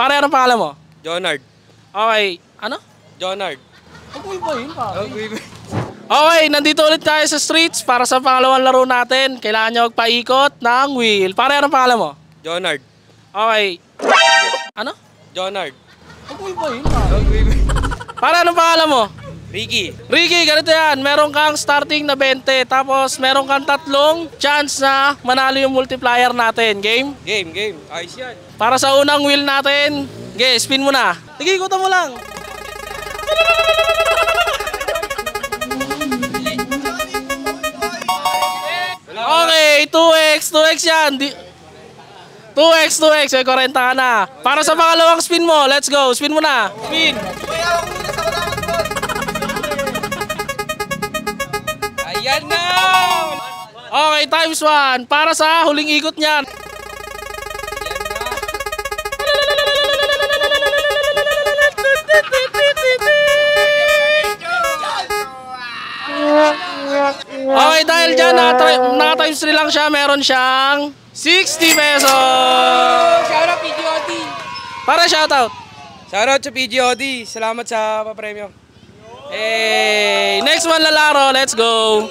Pare, anong pangalan mo? Jonard. Okay, ano? Jonard. Huwag mo iba yun, pare. Okay, nandito ulit tayo sa streets para sa pangalawang laro natin. Kailangan nyo magpaikot ng wheel. Pare, anong pangalan mo? Jonard. Okay. Ano? Jonard. Huwag mo iba yun, pare. Pare, anong pangalan mo? Ricky. Ricky, ganito yan. Meron kang starting na 20. Tapos meron kang 3 chance na manalo yung multiplier natin. Game? Game. Ayos yan. Para sa unang wheel natin. Okay, spin mo na. Sige, ikutan mo lang. Okay, 2x yan. 2x, may 40 ka na. Para sa pangalawang spin mo, let's go. Spin mo na. Spin. Ayan na! Okay, times 1. Para sa huling ikot niyan. Okay, dahil dyan, naka-times 3 lang siya, meron siyang 60 pesos. Shoutout PGOD. Para shoutout. Shoutout sa PGOD. Salamat sa papremyo. Hey, next one lalaro, let's go.